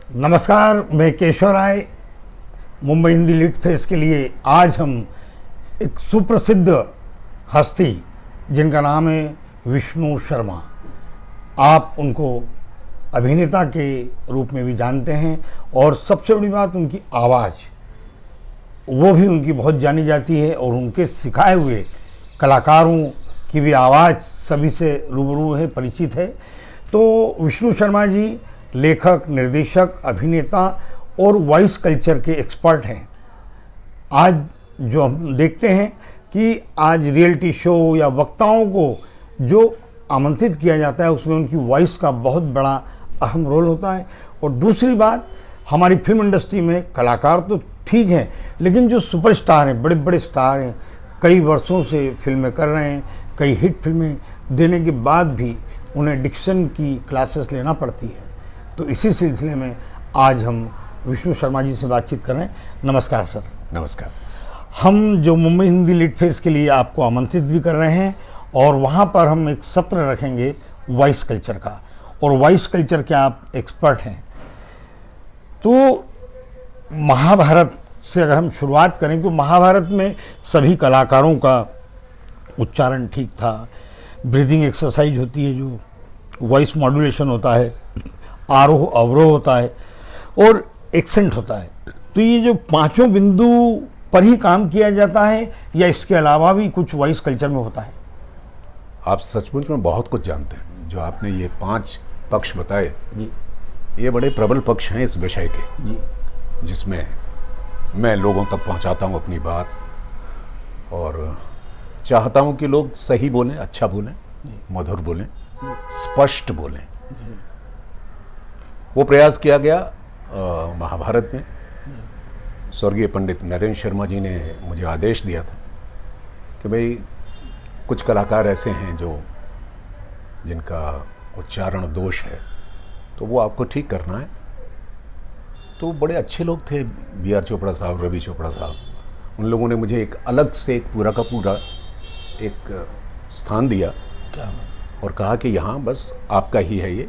नमस्कार, मैं केशव राय। Mumbai Hindi lit fest के लिए आज हम एक सुप्रसिद्ध हस्ती जिनका नाम है विष्णु शर्मा, आप उनको अभिनेता के रूप में भी जानते हैं और सबसे बड़ी बात उनकी आवाज़, वो भी उनकी बहुत जानी जाती है और उनके सिखाए हुए कलाकारों की भी आवाज़ सभी से रूबरू है, परिचित है। तो विष्णु शर्मा जी लेखक, निर्देशक, अभिनेता और वॉइस कल्चर के एक्सपर्ट हैं। आज जो हम देखते हैं कि आज रियलिटी शो या वक्ताओं को जो आमंत्रित किया जाता है उसमें उनकी वॉइस का बहुत बड़ा अहम रोल होता है। और दूसरी बात, हमारी फिल्म इंडस्ट्री में कलाकार तो ठीक हैं, लेकिन जो सुपरस्टार हैं, बड़े बड़े स्टार हैं, कई वर्षों से फिल्में कर रहे हैं, कई हिट फिल्में देने के बाद भी उन्हें डिक्शन की क्लासेस लेना पड़ती है। तो इसी सिलसिले में आज हम विष्णु शर्मा जी से बातचीत कर रहे हैं। नमस्कार सर। नमस्कार। हम जो मुंबई हिंदी लिट फेस्ट के लिए आपको आमंत्रित भी कर रहे हैं और वहाँ पर हम एक सत्र रखेंगे वॉइस कल्चर का, और वॉइस कल्चर के आप एक्सपर्ट हैं। तो महाभारत से अगर हम शुरुआत करें, तो महाभारत में सभी कलाकारों का उच्चारण ठीक था, ब्रीदिंग एक्सरसाइज होती है, जो वॉइस मॉड्यूलेशन होता है, आरोह अवरोह होता है और एक्सेंट होता है। तो ये जो पांचों बिंदु पर ही काम किया जाता है या इसके अलावा भी कुछ वॉइस कल्चर में होता है? आप सचमुच में बहुत कुछ जानते हैं। जो आपने ये 5 पक्ष बताए जी, ये बड़े प्रबल पक्ष हैं इस विषय के, जी, जिसमें मैं लोगों तक पहुंचाता हूं अपनी बात और चाहता हूं कि लोग सही बोलें, अच्छा बोलें, मधुर बोलें, स्पष्ट बोलें। वो प्रयास किया गया महाभारत में। स्वर्गीय पंडित नरेंद्र शर्मा जी ने मुझे आदेश दिया था कि भाई कुछ कलाकार ऐसे हैं जिनका उच्चारण दोष है, तो वो आपको ठीक करना है। तो बड़े अच्छे लोग थे, B.R. चोपड़ा साहब, रवि चोपड़ा साहब। उन लोगों ने मुझे एक अलग से एक पूरा का पूरा एक स्थान दिया और कहा कि यहाँ बस आपका ही है ये।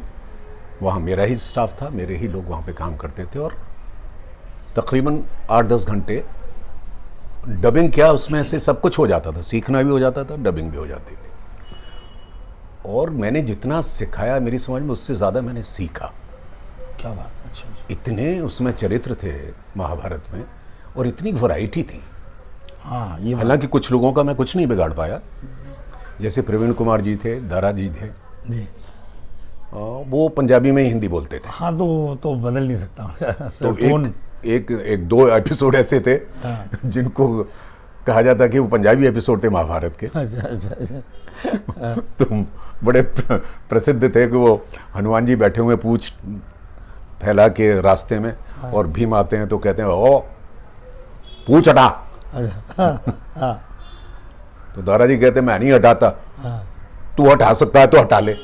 वहाँ मेरा ही स्टाफ था, मेरे ही लोग वहाँ पे काम करते थे और तकरीबन 8-10 घंटे डबिंग क्या उसमें से सब कुछ हो जाता था, सीखना भी हो जाता था, डबिंग भी हो जाती थी। और मैंने जितना सिखाया मेरी समझ में उससे ज़्यादा मैंने सीखा। क्या बात। अच्छा, इतने उसमें चरित्र थे महाभारत में और इतनी वैरायटी थी। हाँ, ये हालांकि कुछ लोगों का मैं कुछ नहीं बिगाड़ पाया, जैसे प्रवीण कुमार जी थे, दारा जी थे, जी, वो पंजाबी में ही हिंदी बोलते थे। हाँ, तो बदल नहीं सकता। तो एक 2 एपिसोड ऐसे थे जिनको कहा जाता कि वो पंजाबी एपिसोड थे महाभारत के। अच्छा। तो बड़े प्रसिद्ध थे कि वो हनुमान जी बैठे हुए पूंछ फैला के रास्ते में, और भीम आते हैं तो कहते हैं ओ पूंछ हटा। तो दारा जी कहते हैं मैं नहीं हटाता, तू हटा सकता है तो हटा ले।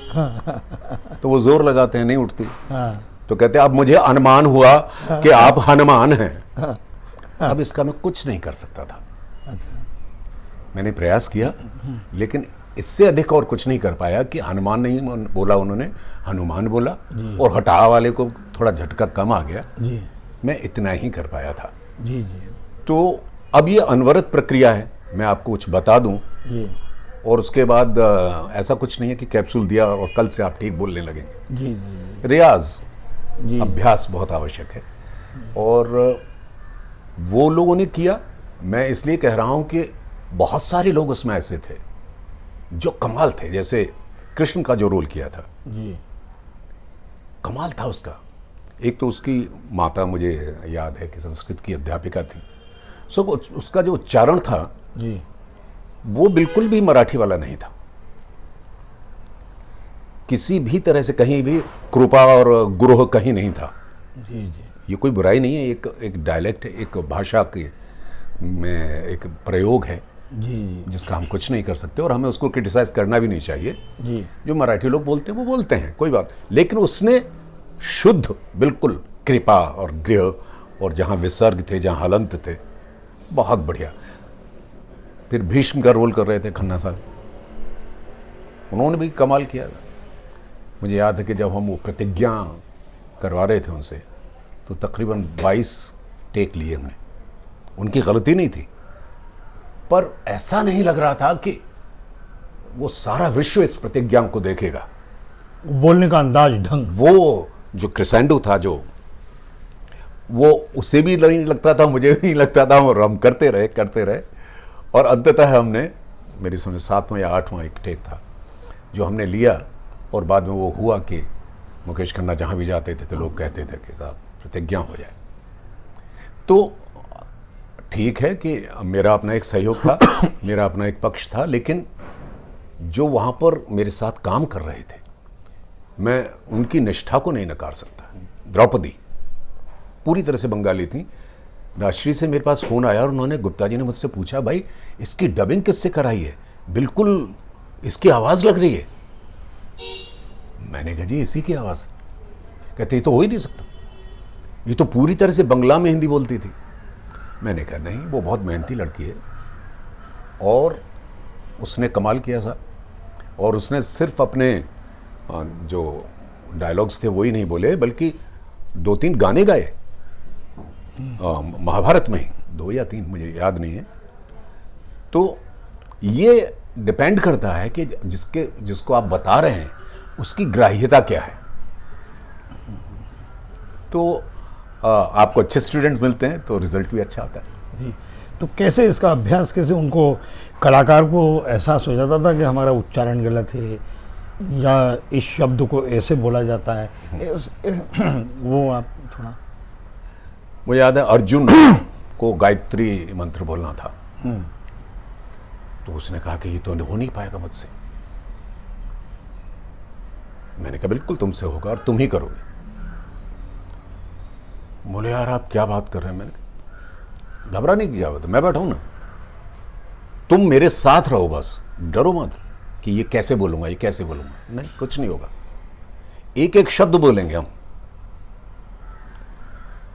तो वो जोर लगाते हैं, नहीं उठती। तो कहते हैं अब मुझे अनुमान हुआ कि आप हनुमान हैं। अब इसका मैं कुछ नहीं कर सकता था। मैंने प्रयास किया लेकिन इससे अधिक और कुछ नहीं कर पाया कि हनुमान नहीं बोला उन्होंने, हनुमान बोला, और हटा वाले को थोड़ा झटका कम आ गया। जी, मैं इतना ही कर पाया था। जी, जी, तो अब ये अनवरत प्रक्रिया है, मैं आपको कुछ बता दूं जी, और उसके बाद ऐसा कुछ नहीं है कि कैप्सूल दिया और कल से आप ठीक बोलने लगेंगे। जी, जी, रियाज, जी, अभ्यास बहुत आवश्यक है और वो लोगों ने किया। मैं इसलिए कह रहा हूं कि बहुत सारे लोग उसमें ऐसे थे जो कमाल थे। जैसे कृष्ण का जो रोल किया था, जी, कमाल था उसका। एक तो उसकी माता, मुझे याद है कि संस्कृत की अध्यापिका थी, सो उसका जो उच्चारण था जी, वो बिल्कुल भी मराठी वाला नहीं था। किसी भी तरह से कहीं भी कृपा और गुरुह कहीं नहीं था। जी, जी, ये कोई बुराई नहीं है, एक डायलेक्ट है, एक भाषा के में एक प्रयोग है जी, जिसका हम कुछ नहीं कर सकते और हमें उसको क्रिटिसाइज करना भी नहीं चाहिए। जी, जो मराठी लोग बोलते हैं वो बोलते हैं, कोई बात। लेकिन उसने शुद्ध बिल्कुल कृपा और गृह और जहाँ विसर्ग थे, जहाँ हलंत थे, बहुत बढ़िया। फिर भीष्म का रोल कर रहे थे खन्ना साहब, उन्होंने भी कमाल किया। मुझे याद है कि जब हम वो प्रतिज्ञा करवा रहे थे उनसे तो तकरीबन 22 टेक लिए हमने। उनकी गलती नहीं थी, पर ऐसा नहीं लग रहा था कि वो सारा विश्व इस प्रतिज्ञा को देखेगा। बोलने का अंदाज, ढंग, वो जो क्रिसेंडो था, जो वो उसे भी नहीं लगता था, मुझे भी नहीं लगता था, और हम करते रहे और अंततः हमने, मेरी समझ 7वां या 8वां एक टेक था जो हमने लिया। और बाद में वो हुआ कि मुकेश खन्ना जहाँ भी जाते थे तो लोग कहते थे कि साहब प्रतिज्ञा हो जाए। तो ठीक है कि मेरा अपना एक सहयोग था, मेरा अपना एक पक्ष था, लेकिन जो वहाँ पर मेरे साथ काम कर रहे थे, मैं उनकी निष्ठा को नहीं नकार सकता। द्रौपदी पूरी तरह से बंगाली थी। राजश्री से मेरे पास फ़ोन आया और उन्होंने, गुप्ता जी ने मुझसे पूछा, भाई इसकी डबिंग किससे कराई है, बिल्कुल इसकी आवाज़ लग रही है। मैंने कहा जी इसी की आवाज़। कहते ये तो हो ही नहीं सकता, ये तो पूरी तरह से बंगला में हिंदी बोलती थी। मैंने कहा नहीं, वो बहुत मेहनती लड़की है और उसने कमाल किया था। और उसने सिर्फ अपने जो डायलॉग्स थे वही नहीं बोले, बल्कि 2-3 गाने गाए महाभारत में ही, 2 या 3 मुझे याद नहीं है। तो ये डिपेंड करता है कि जिसको आप बता रहे हैं उसकी ग्राह्यता क्या है। तो आपको अच्छे स्टूडेंट मिलते हैं तो रिजल्ट भी अच्छा आता है। जी। तो कैसे इसका अभ्यास, कैसे उनको, कलाकार को एहसास हो जाता था कि हमारा उच्चारण गलत है या इस शब्द को ऐसे बोला जाता है, वो आप थोड़ा। मुझे याद है अर्जुन को गायत्री मंत्र बोलना था, तो उसने कहा कि ये तो हो नहीं पाएगा मुझसे। मैंने कहा बिल्कुल तुमसे होगा और तुम ही करोगे। बोले यार आप क्या बात कर रहे हैं। मैंने कहा घबराने की क्या बात है, मैं बैठा हूं ना, तुम मेरे साथ रहो, बस डरो मत कि ये कैसे बोलूंगा, ये कैसे बोलूंगा। नहीं, कुछ नहीं होगा, एक एक शब्द बोलेंगे हम।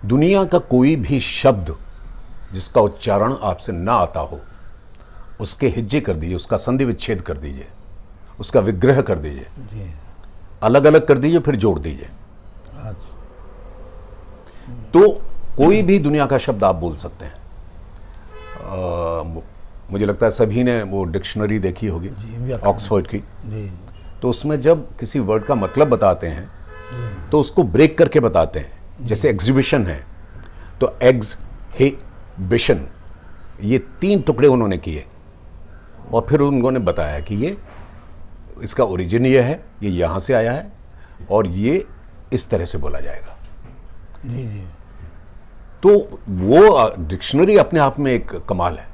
दुनिया का कोई भी शब्द जिसका उच्चारण आपसे ना आता हो, उसके हिज्जे कर दीजिए, उसका संधि विच्छेद कर दीजिए, उसका विग्रह कर दीजिए, अलग अलग कर दीजिए, फिर जोड़ दीजिए। तो कोई भी दुनिया का शब्द आप बोल सकते हैं। मुझे लगता है सभी ने वो डिक्शनरी देखी होगी ऑक्सफोर्ड की। तो उसमें जब किसी वर्ड का मतलब बताते हैं तो उसको ब्रेक करके बताते हैं। जैसे एग्जीबिशन है तो एग्ज हे बिशन, ये 3 टुकड़े उन्होंने किए और फिर उन्होंने बताया कि ये इसका ओरिजिन ये है, ये यहाँ से आया है और ये इस तरह से बोला जाएगा। जी जी। तो वो डिक्शनरी अपने आप में एक कमाल है।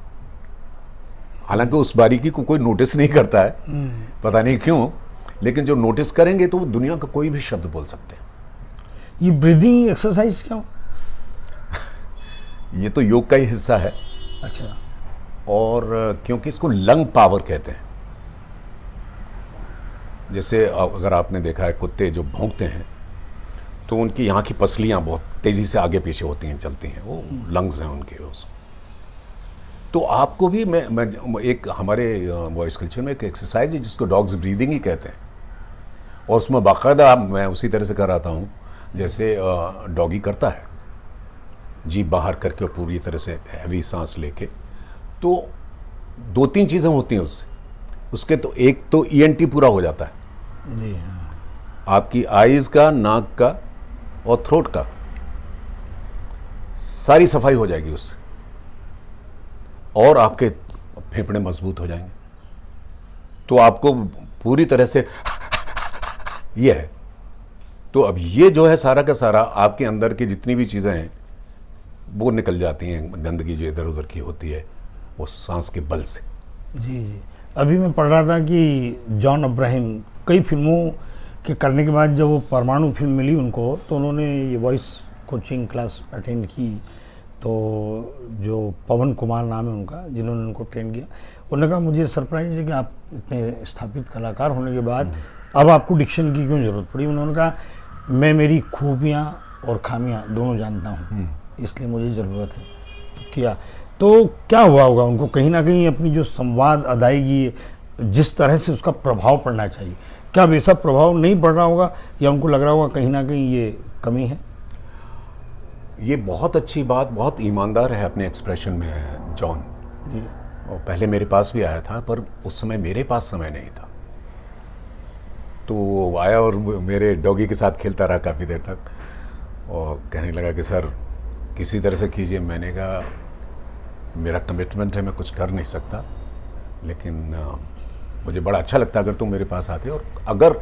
हालांकि उस बारीकी को कोई नोटिस नहीं करता है, पता नहीं क्यों, लेकिन जो नोटिस करेंगे तो वो दुनिया का कोई भी शब्द बोल सकते हैं। ये ब्रीदिंग एक्सरसाइज क्यों? ये तो योग का ही हिस्सा है। अच्छा। और क्योंकि इसको लंग पावर कहते हैं। जैसे अगर आपने देखा है कुत्ते जो भौंकते हैं तो उनकी यहाँ की पसलियाँ बहुत तेज़ी से आगे पीछे होती हैं, चलती हैं, वो लंग्स हैं उनके। उस तो आपको भी मैं एक हमारे वॉइस कल्चर में एक एक्सरसाइज है जिसको डॉग्स ब्रीदिंग ही कहते हैं, और उसमें बाकायदा मैं उसी तरह से कराता हूँ जैसे डॉगी करता है, जीभ बाहर करके और पूरी तरह से हैवी सांस लेके। तो 2-3 चीज़ें होती हैं उसके तो एक तो ENT पूरा हो जाता है जी हाँ। आपकी आईज का, नाक का और थ्रोट का, सारी सफाई हो जाएगी उससे और आपके फेफड़े मजबूत हो जाएंगे। तो आपको पूरी तरह से ये है। तो अब ये जो है सारा का सारा आपके अंदर की जितनी भी चीज़ें हैं वो निकल जाती हैं, गंदगी जो इधर उधर की होती है वो सांस के बल से। जी जी। अभी मैं पढ़ रहा था कि जॉन अब्राहम कई फिल्मों के करने के बाद जब वो परमाणु फिल्म मिली उनको, तो उन्होंने ये वॉइस कोचिंग क्लास अटेंड की। तो जो पवन कुमार नाम है उनका, जिन्होंने उनको ट्रेन किया, उन्होंने कहा मुझे सरप्राइज है कि आप इतने स्थापित कलाकार होने के बाद अब आपको डिक्शन की क्यों ज़रूरत पड़ी। उन्होंने कहा मैं मेरी खूबियाँ और खामियाँ दोनों जानता हूँ, इसलिए मुझे ज़रूरत है। तो किया। तो क्या हुआ होगा उनको, कहीं ना कहीं अपनी जो संवाद अदायगी, जिस तरह से उसका प्रभाव पड़ना चाहिए, क्या वैसा प्रभाव नहीं पड़ रहा होगा, या उनको लग रहा होगा कहीं ना कहीं ये कमी है? ये बहुत अच्छी बात, बहुत ईमानदार है अपने एक्सप्रेशन में जॉन। जी। और पहले मेरे पास भी आया था, पर उस समय मेरे पास समय नहीं था, तो वो आया और मेरे डॉगी के साथ खेलता रहा काफ़ी देर तक और कहने लगा कि सर किसी तरह से कीजिए। मैंने कहा मेरा कमिटमेंट है, मैं कुछ कर नहीं सकता, लेकिन मुझे बड़ा अच्छा लगता अगर तुम मेरे पास आते। और अगर,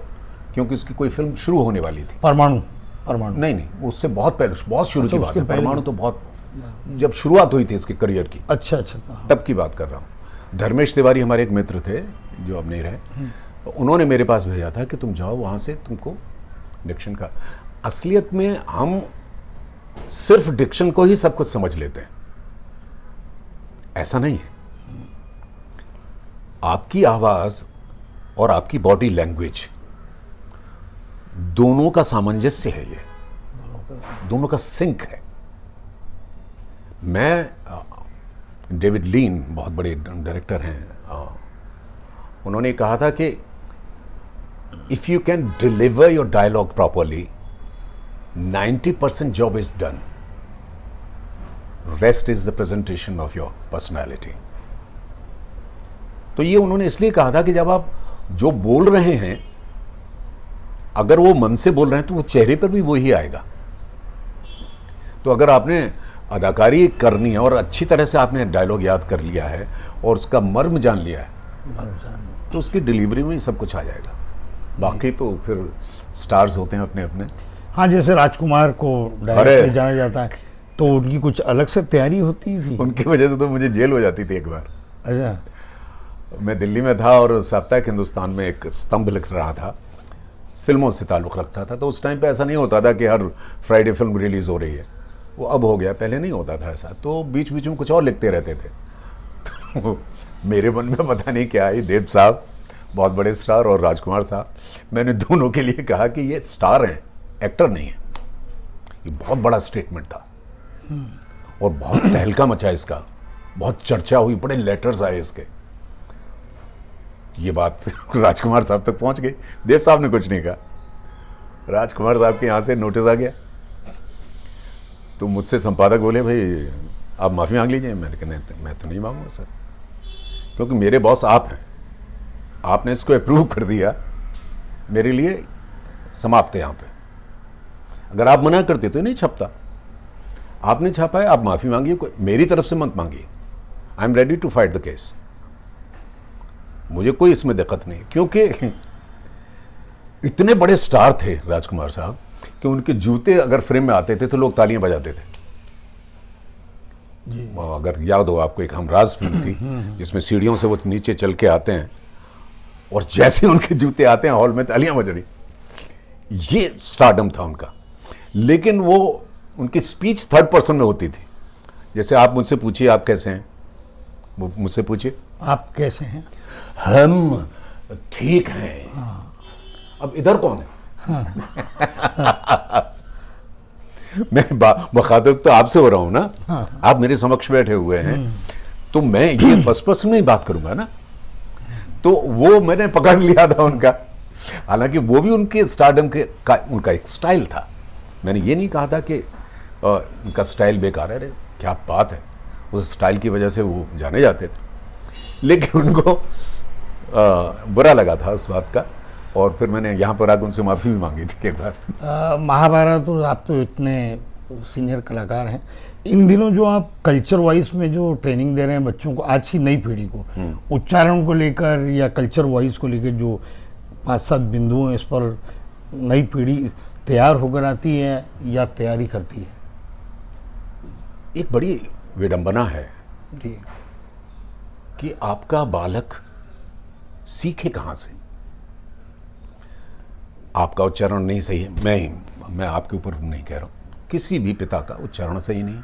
क्योंकि उसकी कोई फिल्म शुरू होने वाली थी, परमाणु नहीं, उससे बहुत पहले, बहुत शुरू की बात है। पहले परमाणु तो बहुत, जब शुरुआत हुई थी इसके करियर की, अच्छा, तब की बात कर रहा हूँ। धर्मेश तिवारी हमारे एक मित्र थे जो अब नहीं रहे, उन्होंने मेरे पास भेजा था कि तुम जाओ वहाँ से, तुमको डिक्शन का। असलियत में हम सिर्फ डिक्शन को ही सब कुछ समझ लेते हैं, ऐसा नहीं है। आपकी आवाज़ और आपकी बॉडी लैंग्वेज दोनों का सामंजस्य है, ये दोनों का सिंक है। मैं डेविड लीन बहुत बड़े डायरेक्टर हैं, उन्होंने कहा था कि if you can deliver your dialogue properly 90% job is done, rest is the presentation of your personality. तो ये उन्होंने इसलिए कहा था कि जब आप जो बोल रहे हैं, अगर वो मन से बोल रहे हैं तो वो चेहरे पर भी वही आएगा। तो अगर आपने अदाकारी करनी है और अच्छी तरह से आपने डायलॉग याद कर लिया है और उसका मर्म जान लिया है, तो उसकी डिलीवरी में ही सब कुछ आ जाएगा। बाकी तो फिर स्टार्स होते हैं अपने अपने। हाँ, जैसे राजकुमार को डायरेक्ट में जाना जाता है, तो उनकी कुछ अलग से तैयारी होती थी। उनकी वजह से तो मुझे जेल हो जाती थी एक बार। अच्छा। मैं दिल्ली में था और साप्ताहिक हिंदुस्तान में एक स्तंभ लिख रहा था, फिल्मों से ताल्लुक़ रखता था। तो उस टाइम पे ऐसा नहीं होता था कि हर फ्राइडे फिल्म रिलीज़ हो रही है, वो अब हो गया, पहले नहीं होता था ऐसा। तो बीच बीच में कुछ और लिखते रहते थे। तो मेरे मन में पता नहीं क्या है, देव साहब बहुत बड़े स्टार और राजकुमार साहब, मैंने दोनों के लिए कहा कि ये स्टार हैं, एक्टर नहीं है। ये बहुत बड़ा स्टेटमेंट था और बहुत तहलका मचा इसका, बहुत चर्चा हुई, बड़े लेटर्स आए इसके। ये बात राजकुमार साहब तक पहुंच गई। देव साहब ने कुछ नहीं कहा, राजकुमार साहब के यहाँ से नोटिस आ गया। तो मुझसे संपादक बोले, भाई आप माफ़ी मांग लीजिए। मैंने कहा मैं तो नहीं मांगूंगा सर, क्योंकि मेरे बॉस आप हैं, आपने इसको अप्रूव कर दिया, मेरे लिए समाप्त है यहाँ पे। अगर आप मना करते तो नहीं छपता, आपने छापा है, आप माफ़ी मांगिए, मेरी तरफ से मत मांगिए। I am ready to fight the case, मुझे कोई इसमें दिक्कत नहीं। क्योंकि इतने बड़े स्टार थे राजकुमार साहब कि उनके जूते अगर फ्रेम में आते थे तो लोग तालियां बजाते थे जी। अगर याद हो आपको, एक हमराज फिल्म थी जिसमें सीढ़ियों से वो नीचे चल के आते हैं और जैसे उनके जूते आते हैं हॉल में तालियां बज रही, ये स्टारडम था उनका। लेकिन वो उनकी स्पीच थर्ड पर्सन में होती थी। जैसे आप मुझसे पूछिए आप कैसे हैं, मुझसे पूछिए आप कैसे हैं, हम ठीक हैं। अब इधर कौन है? मैं मुखातिब तो आपसे हो रहा हूं ना, आप मेरे समक्ष बैठे हुए हैं, तो मैं ये फर्स्ट पर्सन में ही बात करूंगा ना। तो वो मैंने पकड़ लिया था उनका, हालांकि वो भी उनके स्टारडम का उनका एक स्टाइल था। मैंने ये नहीं कहा था कि उनका स्टाइल बेकार है, अरे क्या बात है, उस स्टाइल की वजह से वो जाने जाते थे। लेकिन उनको बुरा लगा था उस बात का, और फिर मैंने यहाँ पर आकर उनसे माफ़ी भी मांगी थी एक बार। महाभारत, तो आप तो इतने सीनियर कलाकार हैं, इन दिनों जो आप कल्चर वाइज में जो ट्रेनिंग दे रहे हैं बच्चों को, आज की नई पीढ़ी को, उच्चारण को लेकर या कल्चर वाइज को लेकर जो 5-7 बिंदु हैं, इस पर नई पीढ़ी तैयार होकर आती है या तैयारी करती है? एक बड़ी विडंबना है जी कि आपका बालक सीखे कहाँ से। आपका उच्चारण नहीं सही है, मैं आपके ऊपर नहीं कह रहा हूँ, किसी भी पिता का उच्चारण सही नहीं,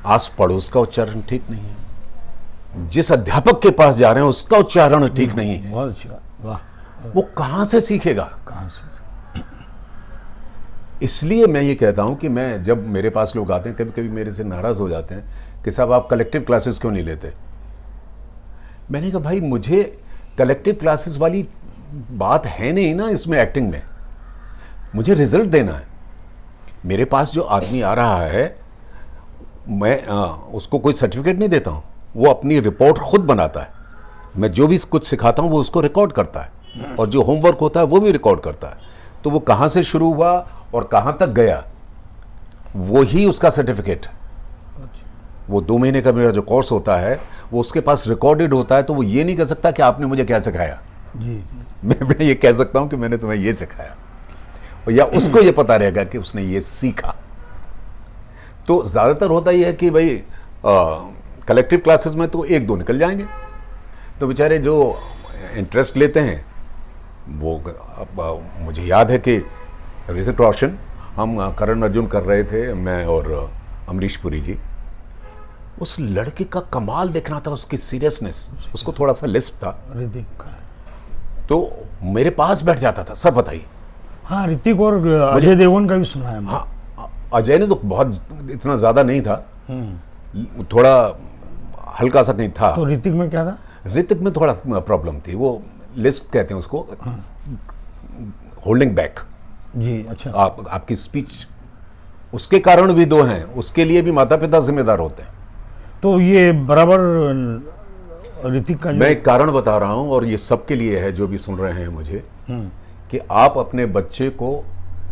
आस पड़ोस का उच्चारण ठीक नहीं है, जिस अध्यापक के पास जा रहे हैं उसका उच्चारण ठीक नहीं है। बहुत अच्छी बात, वाह। वो कहाँ से सीखेगा? कहाँ से? इसलिए मैं ये कहता हूँ कि मैं, जब मेरे पास लोग आते हैं, कभी कभी मेरे से नाराज़ हो जाते हैं कि साहब आप कलेक्टिव क्लासेस क्यों नहीं लेते। मैंने कहा भाई मुझे कलेक्टिव क्लासेस वाली बात है नहीं ना इसमें, एक्टिंग में मुझे रिजल्ट देना है। मेरे पास जो आदमी आ रहा है मैं उसको कोई सर्टिफिकेट नहीं देता हूँ, वो अपनी रिपोर्ट खुद बनाता है। मैं जो भी कुछ सिखाता हूँ वो उसको रिकॉर्ड करता है, और जो होमवर्क होता है वो भी रिकॉर्ड करता है। तो वो कहाँ से शुरू हुआ और कहाँ तक गया वो ही उसका सर्टिफिकेट है। वो 2 महीने का मेरा जो कोर्स होता है वो उसके पास रिकॉर्डेड होता है, तो वो ये नहीं कह सकता कि आपने मुझे क्या सिखाया। जी मैं ये कह सकता हूँ कि मैंने तुम्हें ये सिखाया, और या उसको ये पता रहेगा कि उसने ये सीखा। तो ज़्यादातर होता ही है कि भाई कलेक्टिव क्लासेस में तो 1-2 निकल जाएंगे, तो बेचारे जो इंटरेस्ट लेते हैं वो मुझे याद है कि ऋतिक रोशन, हम करण अर्जुन कर रहे थे, मैं और अमरीश पुरी जी। उस लड़के का कमाल देखना था, उसकी सीरियसनेस, उसको थोड़ा सा लिस्प था, ऋतिक का। तो मेरे पास बैठ जाता था, सर बताइए। हाँ, ऋतिक और अजय देवगन का भी सुना है। हाँ, अजय ने तो बहुत इतना ज़्यादा नहीं था, थोड़ा हल्का सा नहीं था। तो ऋतिक में क्या था? ऋतिक में थोड़ा प्रॉब्लम थी, वो लिस्प कहते हैं उसको, होल्डिंग बैक। जी अच्छा। आपकी स्पीच, उसके कारण भी 2 हैं, उसके लिए भी माता पिता जिम्मेदार होते हैं। तो ये बराबर ऋतिक का मैं एक कारण बता रहा हूं, और ये सबके लिए है जो भी सुन रहे हैं मुझे, कि आप अपने बच्चे को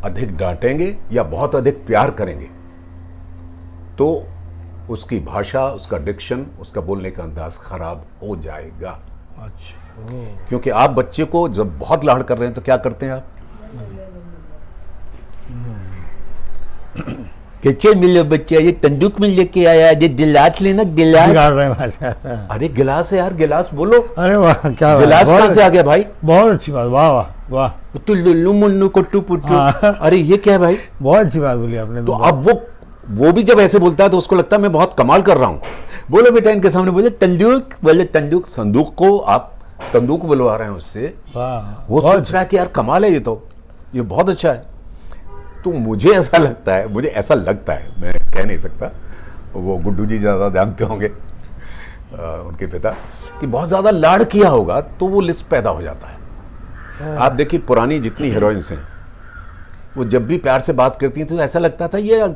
अधिक डांटेंगे या बहुत अधिक प्यार करेंगे तो उसकी भाषा, उसका डिक्शन, उसका बोलने का अंदाज खराब हो जाएगा। अच्छा। क्योंकि आप बच्चे को जब बहुत लाड़ कर रहे हैं तो क्या करते हैं आप? कैसे मिले बच्चे, ये तंदूक में लेके आया, ये गिलास लेना, गिलास। बिगाड़ रहे हैं भाषा। अरे गिलास है यार, गिलास बोलो। अरे वाह, क्या बात, गिलास कहाँ से आ गया भाई? बहुत अच्छी बात, वाह वाह वाह। तो लुल्लू मुन्नू कुट्टू पुट्टू, अरे ये क्या है भाई? बहुत अच्छी बात बोली आपने। तो अब वो भी जब ऐसे बोलता है तो उसको लगता है मैं बहुत कमाल कर रहा हूँ। बोलो बेटा इनके सामने, बोले तंदूक, बोले तंदूक, संदूक को आप तंदूक बुलवा रहे हैं उससे, वो सोच रहा है कि यार कमाल है, ये बहुत अच्छा है। तो मुझे ऐसा लगता है, मैं कह नहीं सकता, वो गुड्डू जी ज़्यादा जानते होंगे, उनके पिता, कि बहुत ज़्यादा लाड़ किया होगा तो वो लिस्ट पैदा हो जाता है। आप देखिए पुरानी जितनी हीरोइंस हैं, वो जब भी प्यार से बात करती हैं तो ऐसा लगता था ये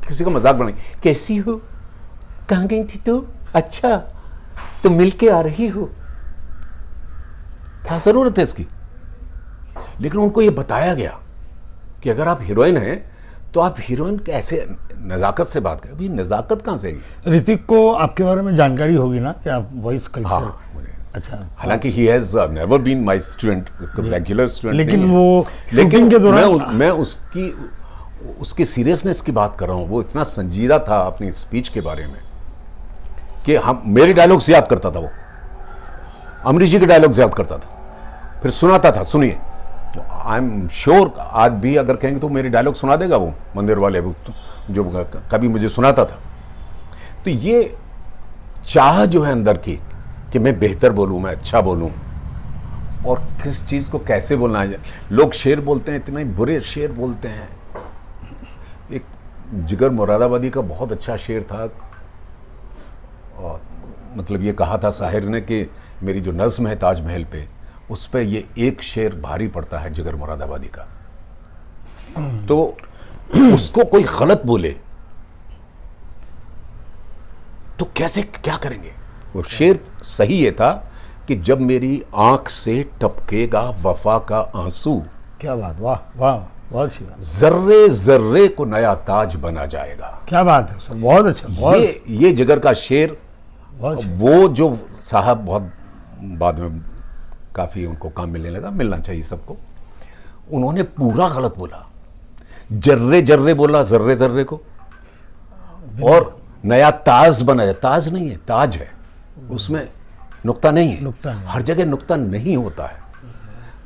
किसी का मजाक बनाई। कैसी हो, कहाँ गई थी तू, अच्छा तो मिल के आ रही हो, क्या ज़रूरत है इसकी? लेकिन उनको ये बताया गया कि अगर आप हीरोइन हैं तो आप हीरोइन कैसे नज़ाकत से बात करें। अभी नज़ाकत कहाँ से आई? ऋतिक को आपके बारे में जानकारी होगी ना कि आप वॉइस कल्चर। हाँ, अच्छा। हालांकि he has never been my student, regular student, लेकिन वो शूटिंग के दौरान मैं उसकी सीरियसनेस की बात कर रहा हूँ। वो इतना संजीदा था अपनी स्पीच के बारे में कि हम मेरे डायलॉग्स याद करता था, वो अमरीश जी के डायलॉग्स याद करता था, फिर सुनाता था। सुनिए, आई एम श्योर आज भी अगर कहेंगे तो मेरे डायलॉग सुना देगा वो मंदिर वाले, जो कभी मुझे सुनाता था। तो ये चाह जो है अंदर की कि मैं बेहतर बोलूँ, मैं अच्छा बोलूँ, और किस चीज़ को कैसे बोलना है। लोग शेर बोलते हैं, इतने बुरे शेर बोलते हैं। एक जिगर मुरादाबादी का बहुत अच्छा शेर था, और मतलब ये कहा था शाहिर ने कि मेरी जो नज़्म है ताजमहल पे, उस पर ये एक शेर भारी पड़ता है जिगर मुरादाबादी का। तो उसको कोई गलत बोले तो कैसे क्या करेंगे? वो शेर सही ये था कि जब मेरी आंख से टपकेगा वफा का आंसू, क्या बात, वाह वाह, बहुत अच्छी बात। जर्रे जर्रे को नया ताज बना जाएगा। क्या बात है सर, बहुत अच्छा। बहुत ये जिगर का शेर, वो जो साहब बहुत बाद में काफ़ी उनको काम मिलने लगा, मिलना चाहिए सबको, उन्होंने पूरा गलत बोला, जर्रे जर्रे बोला, जर्रे जर्रे को, और नया ताज बनाया। ताज नहीं है, ताज है, उसमें नुक्ता नहीं है। नुक्ता नहीं। हर जगह नुक्ता नहीं होता है।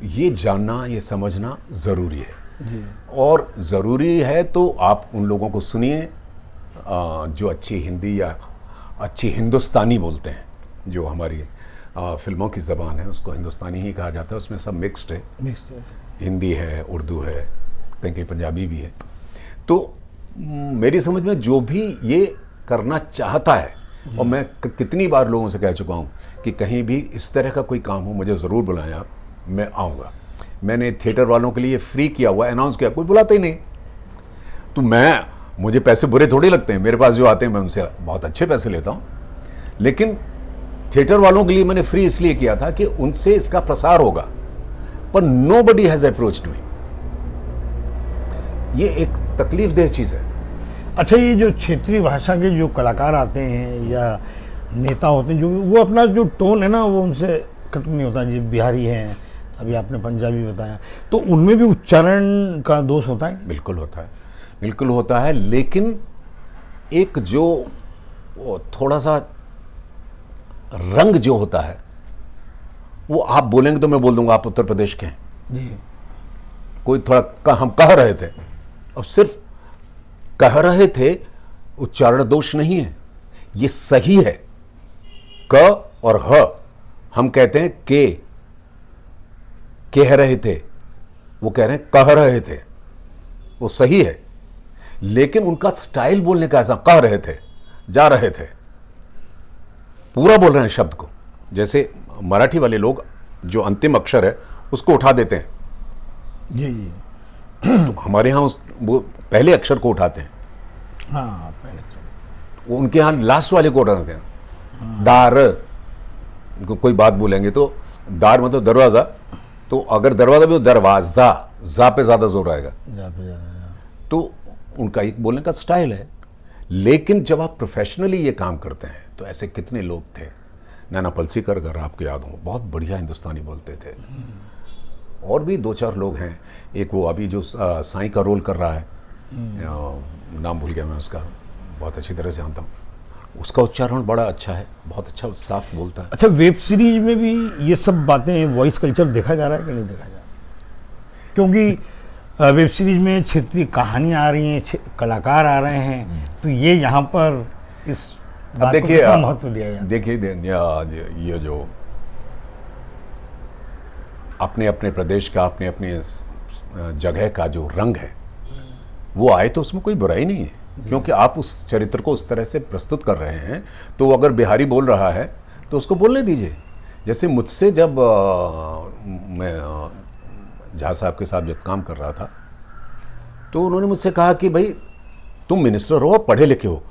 ये जानना, ये समझना ज़रूरी है जी। और ज़रूरी है तो आप उन लोगों को सुनिए जो अच्छी हिंदी या अच्छी हिंदुस्तानी बोलते हैं। जो हमारी फिल्मों की ज़बान है उसको हिंदुस्तानी ही कहा जाता है, उसमें सब मिक्स्ड है, हिंदी है, उर्दू है, कहीं कहीं पंजाबी भी है। तो मेरी समझ में जो भी ये करना चाहता है, और मैं कितनी बार लोगों से कह चुका हूँ कि कहीं भी इस तरह का कोई काम हो मुझे ज़रूर बुलाएं आप, मैं आऊँगा। मैंने थिएटर वालों के लिए फ्री किया हुआ, अनाउंस किया, कोई बुलाता ही नहीं। तो मुझे पैसे बुरे थोड़ी लगते हैं, मेरे पास जो आते हैं मैं उनसे बहुत अच्छे पैसे लेता हूँ, लेकिन थिएटर वालों के लिए मैंने फ्री इसलिए किया था कि उनसे इसका प्रसार होगा, पर नोबडी हैज अप्रोच्ड मी। ये एक तकलीफदेह चीज़ है। अच्छा, ये जो क्षेत्रीय भाषा के जो कलाकार आते हैं या नेता होते हैं, जो वो अपना जो टोन है ना वो उनसे खत्म नहीं होता। जो बिहारी हैं, अभी आपने पंजाबी बताया, तो उनमें भी उच्चारण का दोष होता है? बिल्कुल होता है, बिल्कुल होता है, लेकिन एक जो थोड़ा सा रंग जो होता है वो आप बोलेंगे तो मैं बोल दूंगा आप उत्तर प्रदेश के हैं जी। कोई थोड़ा हम कह रहे थे, अब सिर्फ कह रहे थे, उच्चारण दोष नहीं है, ये सही है। क और ह हम कहते हैं के, कह रहे थे, वो कह रहे हैं कह रहे थे, वो सही है, लेकिन उनका स्टाइल बोलने का ऐसा, कह रहे थे, जा रहे थे, पूरा बोल रहे हैं शब्द को। जैसे मराठी वाले लोग जो अंतिम अक्षर है उसको उठा देते हैं, जी जी। तो हमारे यहाँ वो पहले अक्षर को उठाते हैं, हाँ पहले अक्षर। वो उनके यहाँ लास्ट वाले को उठाते हैं। दार, कोई बात बोलेंगे तो दार मतलब दरवाजा, तो अगर दरवाजा भी हो दरवाजा, जा पे ज्यादा जोर आएगा, तो उनका एक बोलने का स्टाइल है। लेकिन जब आप प्रोफेशनली ये काम करते हैं तो ऐसे कितने लोग थे, नैना पलसीकर अगर आपको याद हो, बहुत बढ़िया हिंदुस्तानी बोलते थे, और भी दो चार लोग हैं, एक वो अभी जो साईं का रोल कर रहा है, नाम भूल गया मैं उसका, बहुत अच्छी तरह से जानता हूँ, उसका उच्चारण बड़ा अच्छा है, बहुत अच्छा साफ बोलता है। अच्छा, वेब सीरीज में भी ये सब बातें, वॉइस कल्चर देखा जा रहा है कि नहीं देखा जा रहा? क्योंकि वेब सीरीज में क्षेत्रीय कहानियाँ आ रही हैं, कलाकार आ रहे हैं, तो ये यहाँ पर इस बात को कितना महत्व दिया जाता है? देखिए, ये जो अपने अपने प्रदेश का, अपने अपने जगह का जो रंग है वो आए तो उसमें कोई बुराई नहीं है, क्योंकि आप उस चरित्र को उस तरह से प्रस्तुत कर रहे हैं। तो अगर बिहारी बोल रहा है तो उसको बोलने दीजिए। जैसे मुझसे जब मैं झा साहब के साथ जब काम कर रहा था, तो उन्होंने मुझसे कहा कि भाई तुम मिनिस्टर हो, पढ़े लिखे हो,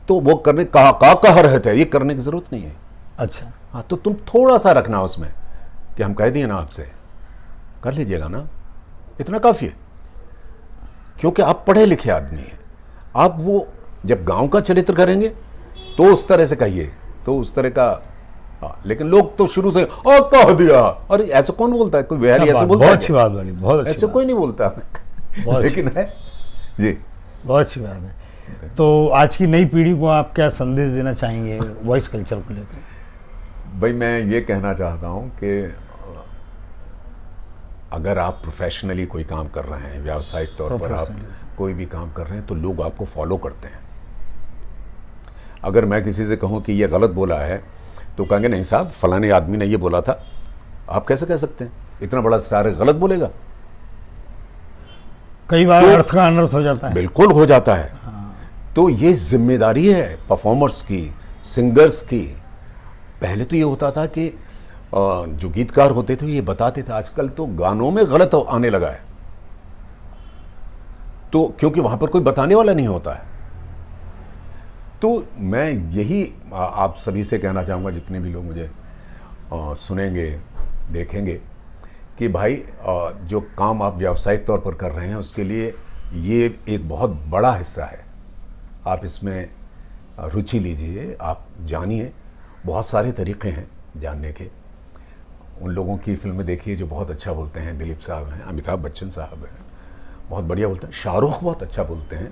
तो वो करने कह रहे थे, ये करने की जरूरत नहीं है। अच्छा, हाँ, तो तुम थोड़ा सा रखना उसमें कि हम कह दिए ना आपसे, कर लीजिएगा ना, इतना काफ़ी है, क्योंकि आप पढ़े लिखे आदमी हैं। आप वो जब गांव का चरित्र करेंगे तो उस तरह से कहिए, तो उस तरह का। हाँ, लेकिन लोग तो शुरू से कह दिया, अरे ऐसा कौन बोलता है? कोई बिहारी ऐसे बोलता है? बहुत अच्छी बात वाली, बहुत अच्छी ऐसे बात। कोई नहीं बोलता लेकिन है जी, बहुत अच्छी बात है। तो आज की नई पीढ़ी को आप क्या संदेश देना चाहेंगे वॉइस कल्चर को लेकर? भाई मैं ये कहना चाहता हूँ कि अगर आप प्रोफेशनली कोई काम कर रहे हैं, व्यावसायिक तौर पर आप कोई भी काम कर रहे हैं, तो लोग आपको फॉलो करते हैं। अगर मैं किसी से कहूँ कि ये गलत बोला है तो कहेंगे नहीं साहब, फलाने आदमी ने ये बोला था। आप कैसे कह सकते हैं? इतना बड़ा स्टार है, गलत बोलेगा? कई बार अर्थ का अनर्थ हो जाता है। बिल्कुल हो जाता है। तो ये जिम्मेदारी है परफॉर्मर्स की, सिंगर्स की। पहले तो ये होता था कि जो गीतकार होते थे ये बताते थे, आजकल तो गानों में गलत आने लगा है, तो क्योंकि वहां पर कोई बताने वाला नहीं होता है। तो मैं यही आप सभी से कहना चाहूँगा, जितने भी लोग मुझे सुनेंगे देखेंगे, कि भाई जो काम आप व्यावसायिक तौर पर कर रहे हैं उसके लिए ये एक बहुत बड़ा हिस्सा है। आप इसमें रुचि लीजिए, आप जानिए, बहुत सारे तरीक़े हैं जानने के। उन लोगों की फिल्में देखिए जो बहुत अच्छा बोलते हैं, दिलीप साहब हैं, अमिताभ बच्चन साहब हैं, बहुत बढ़िया बोलते हैं, शाहरुख बहुत अच्छा बोलते हैं।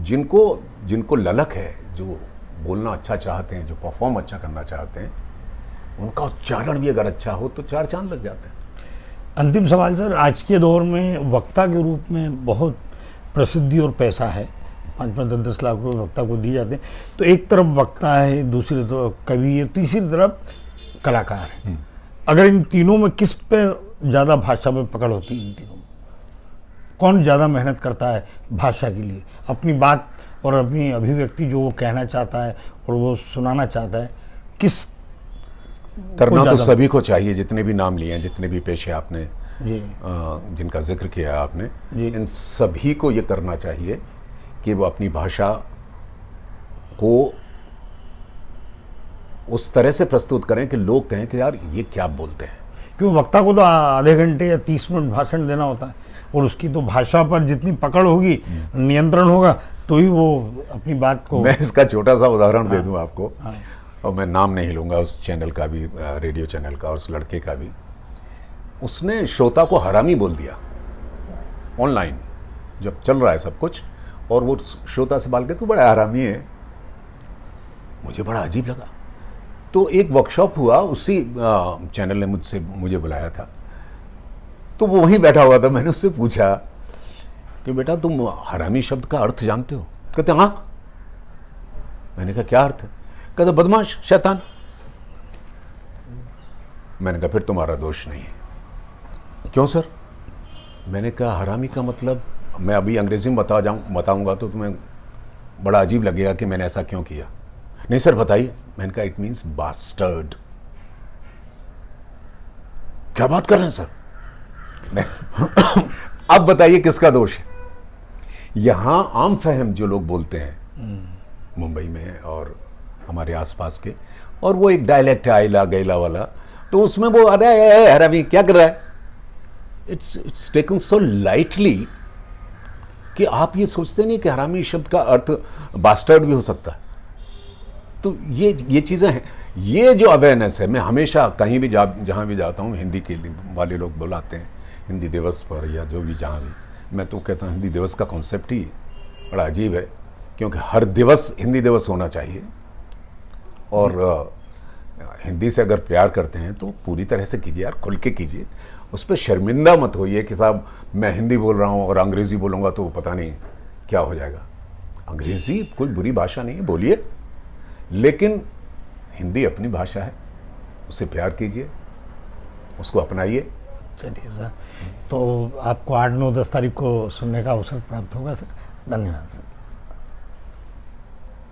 जिनको ललक है, जो बोलना अच्छा चाहते हैं, जो परफॉर्म अच्छा करना चाहते हैं, उनका उच्चारण भी अगर अच्छा हो तो चार चांद लग जाते हैं। अंतिम सवाल सर, आज के दौर में वक्ता के रूप में बहुत प्रसिद्धि और पैसा है, 5-5, 10-10 लाख रुपये वक्ता को दिए जाते हैं। तो एक तरफ वक्ता है, दूसरी तरफ कवि है, तीसरी तरफ कलाकार है। अगर इन तीनों में किस पर ज़्यादा भाषा में पकड़ होती है? इन तीनों में कौन ज़्यादा मेहनत करता है भाषा के लिए, अपनी बात और अपनी अभिव्यक्ति जो वो कहना चाहता है और वो सुनाना चाहता है, किस करना तो सभी को चाहिए, जितने भी नाम लिए हैं, जितने भी पेशे आपने जी जिनका जिक्र किया आपने, जी। इन सभी को ये करना चाहिए कि वो अपनी भाषा को उस तरह से प्रस्तुत करें कि लोग कहें कि यार ये क्या बोलते हैं। क्यों वक्ता को तो आधे घंटे या 30 मिनट भाषण देना होता है, और उसकी तो भाषा पर जितनी पकड़ होगी, नियंत्रण होगा, तो ही वो अपनी बात को। मैं इसका छोटा सा उदाहरण दे दूं आपको, और मैं नाम नहीं लूँगा उस चैनल का भी, रेडियो चैनल का, और उस लड़के का भी। उसने श्रोता को हरामी बोल दिया ऑनलाइन, जब चल रहा है सब कुछ, और वो श्रोता से बोल के तू बड़ा हरामी है। मुझे बड़ा अजीब लगा। तो एक वर्कशॉप हुआ, उसी चैनल ने मुझे बुलाया था, तो वो वहीं बैठा हुआ था। मैंने उससे पूछा कि बेटा तुम हरामी शब्द का अर्थ जानते हो? कहते हाँ। मैंने कहा क्या अर्थ है? कहते बदमाश, शैतान। मैंने कहा फिर तुम्हारा दोष नहीं है। क्यों सर? मैंने कहा हरामी का मतलब, मैं अभी अंग्रेजी में बताऊंगा तो तुम्हें बड़ा अजीब लगेगा कि मैंने ऐसा क्यों किया। नहीं सर बताइए। मैंने कहा इट मीन्स बास्टर्ड। क्या बात कर रहे हैं सर? अब बताइए किसका दोष है? यहां आम फहम जो लोग बोलते हैं मुंबई में और हमारे आसपास के, और वो एक डायलेक्ट है आइला गैला वाला, तो उसमें वो अरे हरामी क्या कर रहा है, इट्स टेकन सो लाइटली कि आप ये सोचते नहीं कि हरामी शब्द का अर्थ बास्टर्ड भी हो सकता है। तो ये चीज़ें हैं। ये जो अवेयरनेस है, मैं हमेशा कहीं भी जहाँ भी जाता हूँ, हिंदी के वाले लोग बुलाते हैं हिंदी दिवस पर या जो भी, जहाँ भी, मैं तो कहता हूँ हिंदी दिवस का कॉन्सेप्ट ही बड़ा अजीब है, क्योंकि हर दिवस हिंदी दिवस होना चाहिए। और हिंदी से अगर प्यार करते हैं तो पूरी तरह से कीजिए यार, खुल के कीजिए। उस पर शर्मिंदा मत होइए कि साहब मैं हिंदी बोल रहा हूँ और अंग्रेज़ी बोलूँगा तो पता नहीं क्या हो जाएगा। अंग्रेज़ी कोई बुरी भाषा नहीं है, बोलिए, लेकिन हिंदी अपनी भाषा है, उससे प्यार कीजिए, उसको अपनाइए। चलिए सर, तो आपको 8, 9, 10 तारीख को सुनने का अवसर प्राप्त होगा सर। धन्यवाद सर।